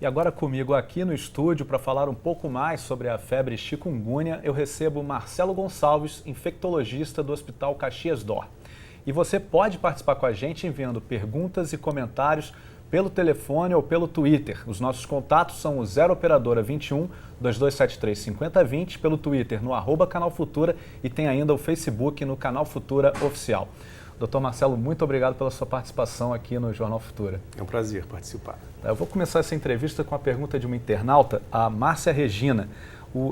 E agora comigo aqui no estúdio para falar um pouco mais sobre a febre chikungunya, eu recebo Marcelo Gonçalves, infectologista do Hospital Caxias Dor. E você pode participar com a gente enviando perguntas e comentários pelo telefone ou pelo Twitter. Os nossos contatos são o 0 Operadora 21 2273 5020, pelo Twitter no @Canal Futura e tem ainda o Facebook no Canal Futura Oficial. Dr. Marcelo, muito obrigado pela sua participação aqui no Jornal Futura. É um prazer participar. Eu vou começar essa entrevista com a pergunta de uma internauta, a Márcia Regina.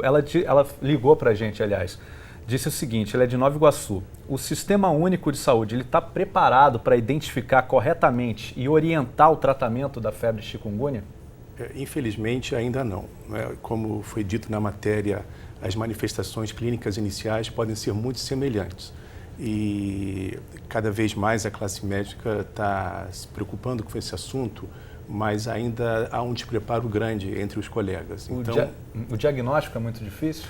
Ela ligou para a gente, aliás. Disse o seguinte, ela é de Nova Iguaçu. O Sistema Único de Saúde está preparado para identificar corretamente e orientar o tratamento da febre chikungunya? Infelizmente, ainda não. Como foi dito na matéria, as manifestações clínicas iniciais podem ser muito semelhantes. E cada vez mais a classe médica está se preocupando com esse assunto, mas ainda há um despreparo grande entre os colegas. O diagnóstico é muito difícil?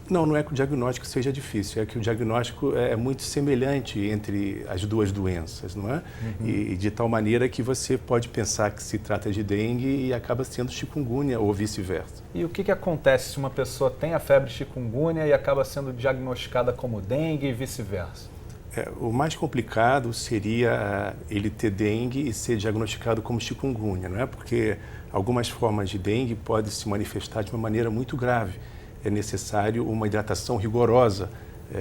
Não é que o diagnóstico seja difícil, é que o diagnóstico é muito semelhante entre as duas doenças, não é? Uhum. E de tal maneira que você pode pensar que se trata de dengue e acaba sendo chikungunya ou vice-versa. E o que acontece se uma pessoa tem a febre chikungunya e acaba sendo diagnosticada como dengue e vice-versa? O mais complicado seria ele ter dengue e ser diagnosticado como chikungunya, não é? Porque algumas formas de dengue podem se manifestar de uma maneira muito grave. É necessário uma hidratação rigorosa,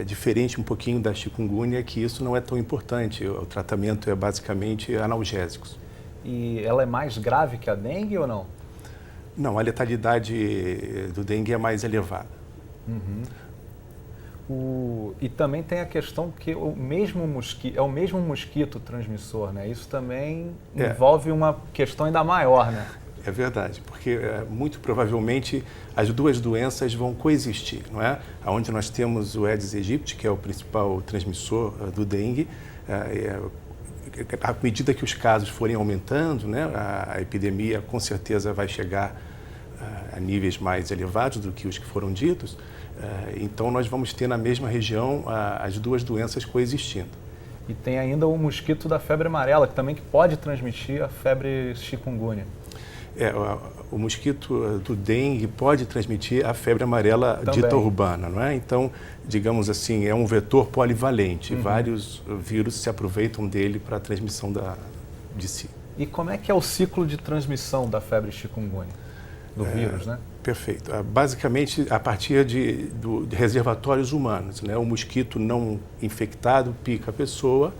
diferente um pouquinho da chikungunya, que isso não é tão importante. O tratamento é basicamente analgésicos. E ela é mais grave que a dengue ou não? Não, a letalidade do dengue é mais elevada. Uhum. E também tem a questão que é o mesmo mosquito transmissor, né? Isso também envolve uma questão ainda maior, né? É verdade, porque muito provavelmente as duas doenças vão coexistir, não é? Onde nós temos o Aedes aegypti, que é o principal transmissor do dengue, à medida que os casos forem aumentando, né, a epidemia com certeza vai chegar a níveis mais elevados do que os que foram ditos, então nós vamos ter na mesma região as duas doenças coexistindo. E tem ainda o mosquito da febre amarela, que também pode transmitir a febre chikungunya. O mosquito do dengue pode transmitir a febre amarela também, dita urbana, não é? Então, digamos assim, é um vetor polivalente. Uhum. Vários vírus se aproveitam dele para a transmissão de si. E como é que é o ciclo de transmissão da febre chikungunya, do vírus, né? Perfeito. Basicamente, a partir de reservatórios humanos, né? O mosquito não infectado pica a pessoa.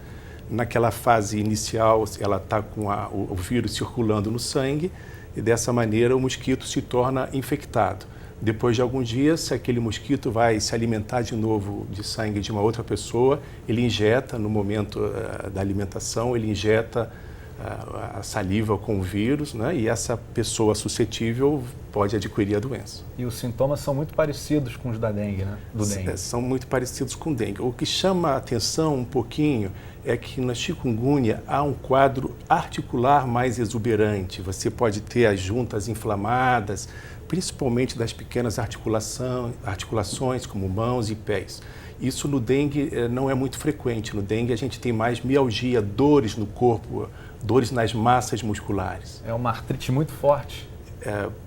Naquela fase inicial, ela está com o vírus circulando no sangue, e dessa maneira o mosquito se torna infectado. Depois de alguns dias, se aquele mosquito vai se alimentar de novo de sangue de uma outra pessoa, ele injeta, no momento da alimentação, ele injeta a saliva com o vírus, né? E essa pessoa suscetível pode adquirir a doença. E os sintomas são muito parecidos com os da dengue, né? Do dengue. São muito parecidos com o dengue. O que chama a atenção um pouquinho é que na chikungunya há um quadro articular mais exuberante. Você pode ter as juntas inflamadas, principalmente das pequenas articulações, como mãos e pés. Isso no dengue não é muito frequente. No dengue a gente tem mais mialgia, dores no corpo, dores nas massas musculares. É uma artrite muito forte.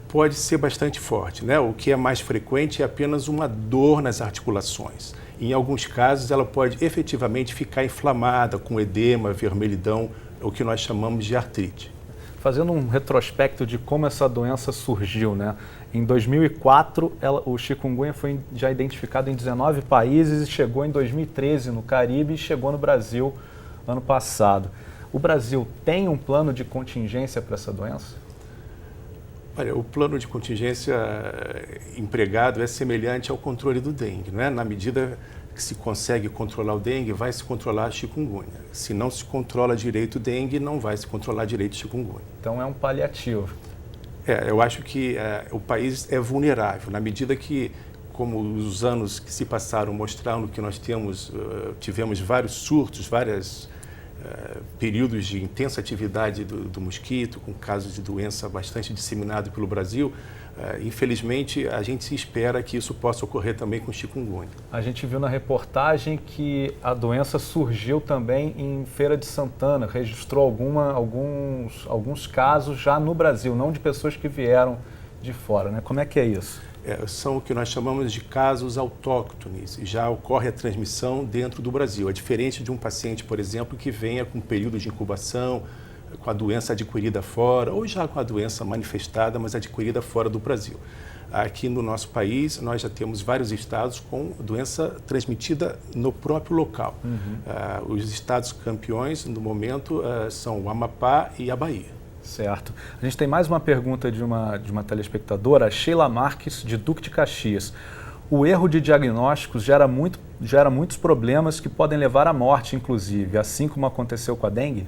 Pode ser bastante forte, né? O que é mais frequente é apenas uma dor nas articulações. Em alguns casos, ela pode efetivamente ficar inflamada, com edema, vermelhidão, o que nós chamamos de artrite. Fazendo um retrospecto de como essa doença surgiu, né? Em 2004, o chikungunya foi já identificado em 19 países e chegou em 2013 no Caribe e chegou no Brasil ano passado. O Brasil tem um plano de contingência para essa doença? Olha, o plano de contingência empregado é semelhante ao controle do dengue, não é? Na medida que se consegue controlar o dengue, vai se controlar a chikungunya. Se não se controla direito o dengue, não vai se controlar direito a chikungunya. Então é um paliativo. Eu acho que o país é vulnerável, na medida que, como os anos que se passaram mostraram que nós tivemos vários surtos, várias períodos de intensa atividade do mosquito, com casos de doença bastante disseminados pelo Brasil, infelizmente a gente espera que isso possa ocorrer também com chikungunya. A gente viu na reportagem que a doença surgiu também em Feira de Santana, registrou alguns casos já no Brasil, não de pessoas que vieram de fora, né? Como é que é isso? São o que nós chamamos de casos autóctones, já ocorre a transmissão dentro do Brasil. É diferente de um paciente, por exemplo, que venha com um período de incubação, com a doença adquirida fora, ou já com a doença manifestada, mas adquirida fora do Brasil. Aqui no nosso país, nós já temos vários estados com doença transmitida no próprio local. Os estados campeões, no momento, são o Amapá e a Bahia. Certo. A gente tem mais uma pergunta de uma telespectadora, a Sheila Marques, de Duque de Caxias. O erro de diagnósticos gera muitos problemas que podem levar à morte, inclusive, assim como aconteceu com a dengue?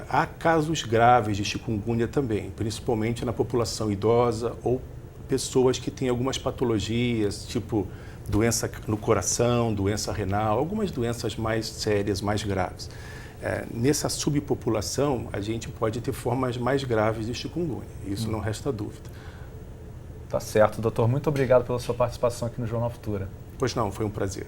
Há casos graves de chikungunya também, principalmente na população idosa ou pessoas que têm algumas patologias, tipo doença no coração, doença renal, algumas doenças mais sérias, mais graves. Nessa subpopulação, a gente pode ter formas mais graves de chikungunya, isso não resta dúvida. Tá certo, doutor. Muito obrigado pela sua participação aqui no Jornal Futura. Pois não, foi um prazer.